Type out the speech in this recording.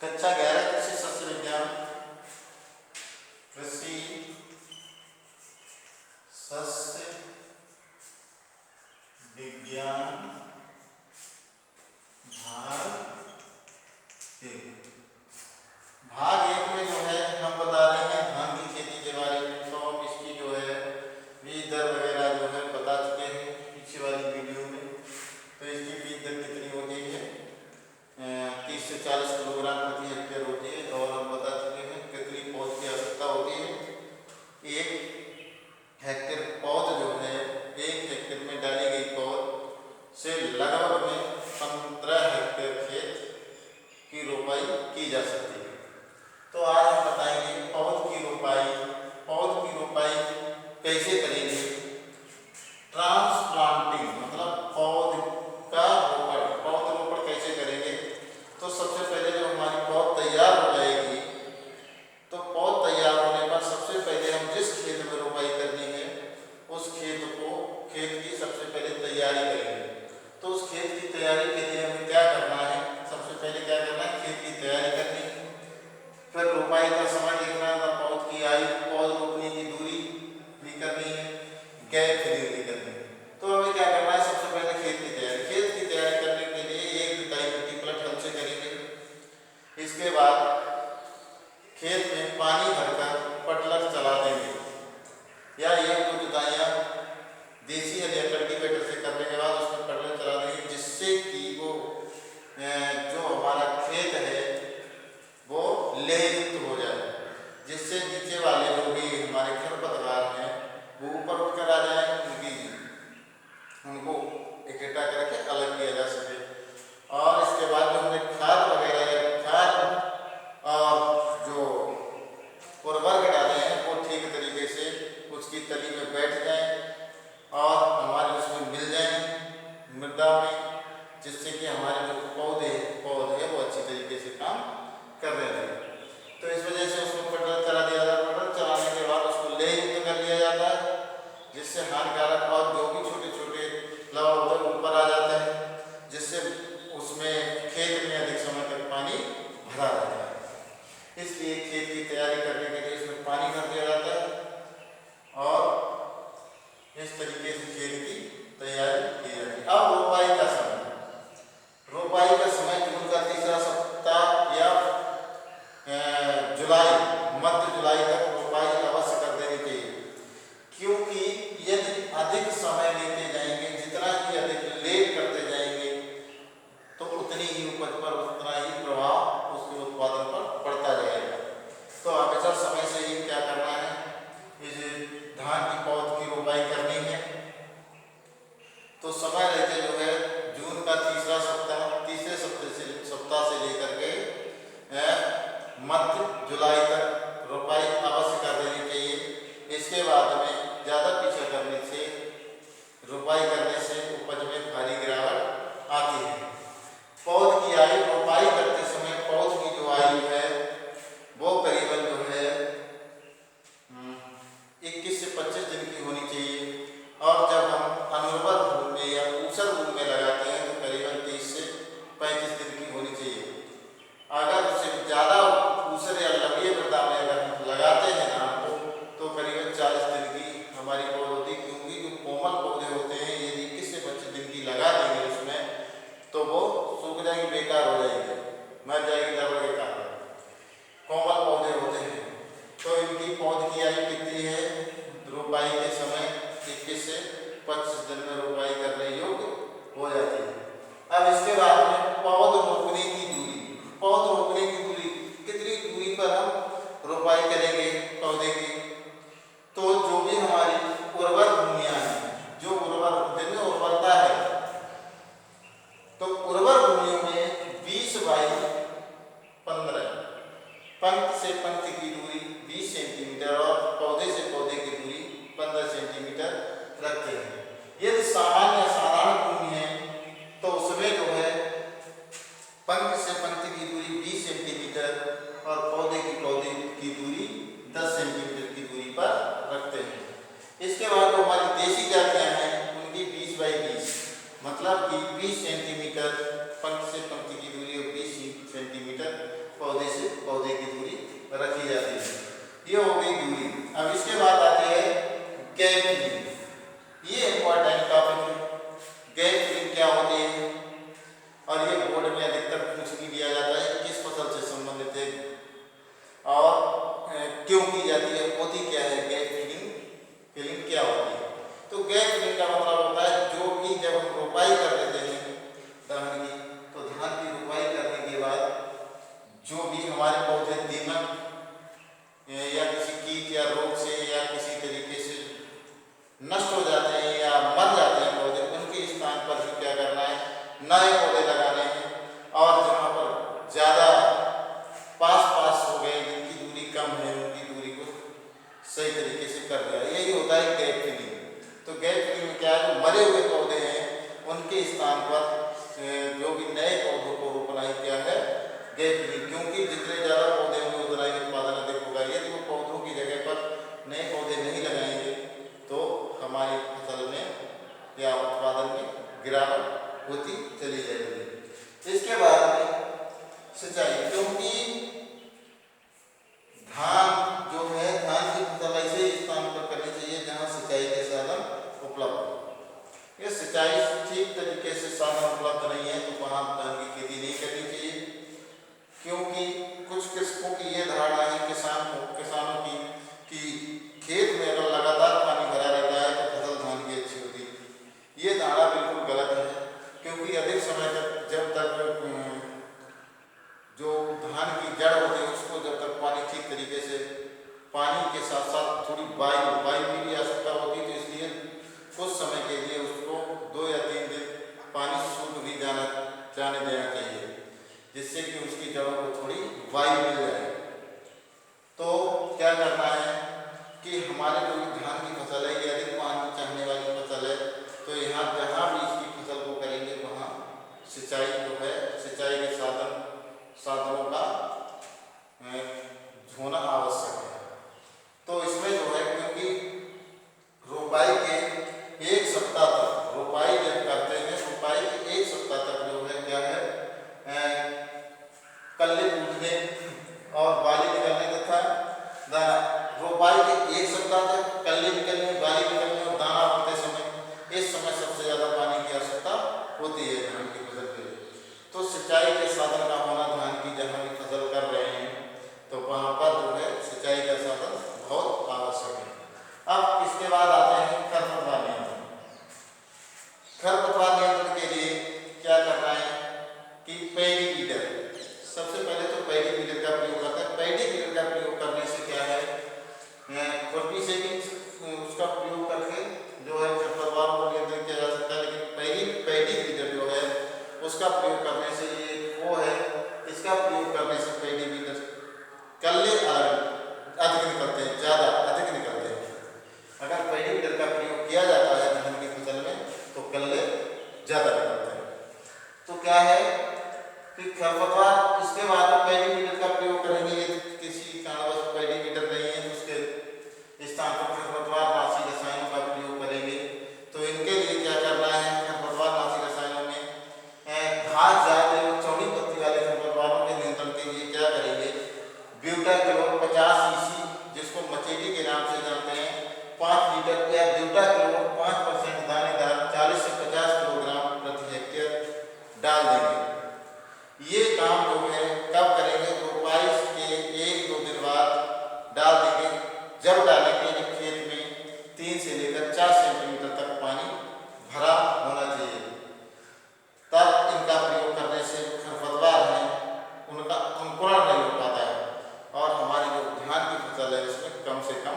कक्षा 11 कृषि शस्त्र विज्ञान, कृषि शस्त्र विज्ञान भाग एक में जो है हम बता रहे हैं धान की खेती के बारे में। तो हम इसकी जो है बीज दर वगैरह जो है बता चुके हैं पीछे वाली वीडियो में। तो इसकी बीज दर कितनी होती है, 30 से 40 किलोग्राम प्रति हेक्टेयर होती है। और हम बता चुके हैं कितनी पौध की आवश्यकता होती है। एक हेक्टेयर पौध जो है, एक हेक्टेयर में डाली गई पौध से लगभग में 15 हेक्टेयर खेत की रोपाई की जा सकती है। तो आज हम बताएंगे पौध की रोपाई कैसे करेंगे। ट्रांसप्लांटिंग मतलब पौध रोपण कैसे करेंगे। तो सबसे पहले जब हमारी पौध तैयार हो जाएगी, तो पौध तैयार होने पर सबसे पहले हम जिस खेत में रोपाई करनी है उस खेत की सबसे पहले तैयारी करेंगे। तो उस खेत की तैयारी के लिए हमें क्या करना है, सबसे पहले क्या करना है, खेत की तैयारी करनी है। फिर रोपाई का समय देखना है, पौध की आयु, पौध रोपने की दूरी भी करनी है, गैप भी करनी है। तो हमें क्या करना है, सबसे पहले खेत की तैयारी करने के लिए 1 जुताई मिट्टी पलट हल से करेंगे। इसके बाद खेत में पानी भरकर पटलर चला देंगे, या 1-2 जुताइयाँ देसी या कल्टीवेटर से करने के बाद उसमें पटलर चला देंगे, जिससे कि वो जो हमारा खेत है वो लेयुक्त हो जाए, जिससे नीचे वाले जो भी हमारे खरपतवार हैं वो ऊपर उठकर आ जाए, उनको इकट्ठा करके अलग किया जा सके। और इसके बाद जो हमने खाद और जो उर्वरक डाले हैं वो ठीक तरीके से उसकी तली में बैठ जाए और हमारे उसमें मिल जाए मृदा में, जिससे कि हमारे जो पौधे है वो अच्छी तरीके से काम कर रहे हैं। तो इस वजह से उसको पटल चला दिया जाता है। पटल चलाने के बाद उसको लेयुक्त कर लिया जाता है, जिससे हानिकारक और जो भी छोटे छोटे लवण होते हैं ऊपर आ जाते हैं, जिससे उसमें खेत में अधिक समय तक पानी भरा रहता है। इसलिए खेत की तैयारी करने के लिए इसमें पानी भर दिया जाता है और इस तरीके से खेत की तैयारी की जाती है। अब रोपाई का समय जून का तीसरा सप्ताह या मध्य जुलाई तक रोपाई अवश्य कर देनी चाहिए, क्योंकि यदि अधिक समय लेते जाएंगे, जितना ही अधिक लेट करते जाएंगे, तो उतनी ही उपज पर उतना ही प्रभाव उसके उत्पादन पर पड़ता जाएगा। तो हमेशा समय से ही क्या करना है, इस धान की पौध की रोपाई करनी है। तो समय रहते जो है जून का तीसरे सप्ताह से लेकर के मध्य जुलाई तक रोपाई अवश्य कर देनी चाहिए। इसके बाद में ज़्यादा पीछे करने से, रोपाई करने से उपज में भारी गिरावट आती है। पौध की आयु, रोपाई करते समय पौध की जो आयु है वो करीबन जो है 21 से 25 दिन की होनी चाहिए। और जब हम अनुर्वर भूमि में या ऊसर भूमि में लगाते हैं तो करीबन 30 से 35 दिन की होनी चाहिए। अगर उससे ज़्यादा ऊसर या लंबी मृदा में अगर लगाते हैं धान को, तो करीबन 40 दिन की हमारी पौध होती है, क्योंकि जो कोमल पौधे होते हैं यदि 21 से 25 दिन की लगा देंगे उसमें, तो वो सूख जाएंगे, बेकार हो जाएंगे, मर जाएगी दबड़ के कारण। कोमल पौधे होते हैं तो इनकी पौध की आयु कितनी है, रोपाई के समय 21 से 25 दिन में रोपाई करने योग्य हो जाती है। अब इसके बाद में पौध रोपने की दूरी कितनी दूरी पर हम रोपाई करेंगे पौधे की। तो जो भी हमारी उर्वर भूमियां हैं, जिनमें उर्वरता है, तो उर्वर भूमियों में 20x15 पंक्ति से पंक्ति की दूरी 20 सेंटीमीटर और पौधे से पौधे की दूरी 15 सेंटीमीटर रखते हैं। यदि साधारण भूमि है तो उसमें जो है पंक्ति से पंक्ति की दूरी 20 सेंटीमीटर और पौधे की दूरी 10 सेंटीमीटर की दूरी पर रखते हैं। इसके बाद जो हमारी देसी जातियां हैं उनकी 20x20 मतलब कि 20 सेंटीमीटर पंक्ति से पंक्ति की दूरी और 20 सेंटीमीटर पौधे हमारे पौधे दीमक या किसी कीट या रोग से या किसी तरीके से नष्ट हो जाते हैं या मर जाते हैं पौधे, उनके स्थान पर भी क्या करना है, नए पौधे लगाने हैं। और जहाँ पर ज़्यादा पास पास हो गए, जिनकी दूरी कम है, उनकी दूरी को सही तरीके से कर दिया। यही होता है गैप फिलिंग। तो गैप फिलिंग में क्या है, जो मरे हुए पौधे हैं उनके स्थान पर जो भी नए पौधों को रोपना ही क्या है, गैप फिलिंग। क्योंकि जितने ज़्यादा पौधे होंगे उतना ही उत्पादन अधिक होगा। यदि वो पौधों की जगह पर नए पौधे नहीं लगाएंगे तो हमारी फसल में या उत्पादन में गिरावट होती चली जाएगी। इसके बाद में सिंचाई, क्योंकि धान जो है, धान की फसल ऐसे स्थान पर करनी चाहिए जहाँ सिंचाई के साधन उपलब्ध हो। ये सिंचाई ठीक तरीके से साधन उपलब्ध नहीं है तो वहाँ धान की खेती नहीं करनी चाहिए। क्योंकि कुछ कृषकों की ये धारणा है किसानों की कि खेत में अगर लगातार पानी भरा रहता है तो फसल धान की अच्छी होती है। ये धारणा बिल्कुल गलत है। क्योंकि अधिक समय तक जब तक जो धान की जड़ होती है उसको जब तक पानी ठीक तरीके से, पानी के साथ साथ थोड़ी वायु की भी आवश्यकता होती है, तो इसलिए कुछ समय के लिए उसको 2 या 3 दिन पानी सूख भी जाने देना चाहिए, जिससे कि उसकी जड़ों को थोड़ी वायु मिल जाए। तो क्या करना है कि हमारे जो धान की फसल है ये अधिक पानी चाहने वाली फसल है, तो यहाँ जहाँ भी इसकी फसल को करेंगे वहाँ सिंचाई जो है, सिंचाई के साधनों का होना आवश्यक है। तो इसमें जो है, क्योंकि रोपाई के 1 सप्ताह तक, रोपाई जब करते हैं रोपाई के 1 सप्ताह तक जो है क्या है, कल्ले टूटने और बाली निकलने तथा दाना, रोपाई के 1 सप्ताह तक कल्ले निकलने, बाली निकलने और दाना बनते समय, इस समय सबसे ज़्यादा पानी की आवश्यकता होती है धान की फसल के लिए। तो सिंचाई के साधन का होना, धान की जहाँ भी फसल कर रहे हैं तो वहाँ पर जो है सिंचाई का साधन बहुत आवश्यक है। अब इसके बाद आते हैं खरपतवार नियंत्रण। खरपतवार नियंत्रण के लिए क्या करना है कि पैडी वीडर, सबसे पहले तो पैडी वीडर का प्रयोग करते हैं। पैडी वीडर का प्रयोग करने से क्या है, खुरपी से भी उसका प्रयोग करके जो है खरपतवारों को नियंत्रित किया जा सकता है। लेकिन पैडी वीडर जो है उसका प्रयोग करने से, ये वो है, इसका प्रयोग करने से पैडी वीडर कल्ले अधिक निकलते हैं, ज़्यादा अधिक निकलते हैं। अगर पैडी वीडर का प्रयोग किया जाता है धान की फसल में तो कल्ले ज़्यादा निकलते हैं। तो क्या है कि खरपतवार, इसके बाद में पैडी वीडर का प्रयोग करेंगे। यदि किसी कारणवश पैडी वीडर नहीं है तो उसके स्थान पर खरपतवार नाशी रसायनों का प्रयोग करेंगे। तो इनके लिए क्या करना है, खरपतवार नाशी रसायनों में घास जाते और चौड़ी पत्ती वाले खरपतवारों के नियंत्रण के लिए क्या करेंगे, ब्यूटाक्लोर 50 ईसी, जिसको मचेटी के नाम से जानते हैं, 5 लीटर या ब्यूटाक्लोर 5% दानेदार 40 से 50 किलोग्राम प्रति हेक्टेयर डाल देंगे। ये काम जो है कब करेंगे, रोपाई के 1-2 दिन बाद डाल देंगे। जब डालेंगे, जब खेत में 3 से लेकर 4 सेंटीमीटर तक पानी भरा होना चाहिए, तब इनका प्रयोग करने से खरपतवार हैं उनका अंकुरण नहीं हो पाता है और हमारी जो धान की फसल है उसमें कम से कम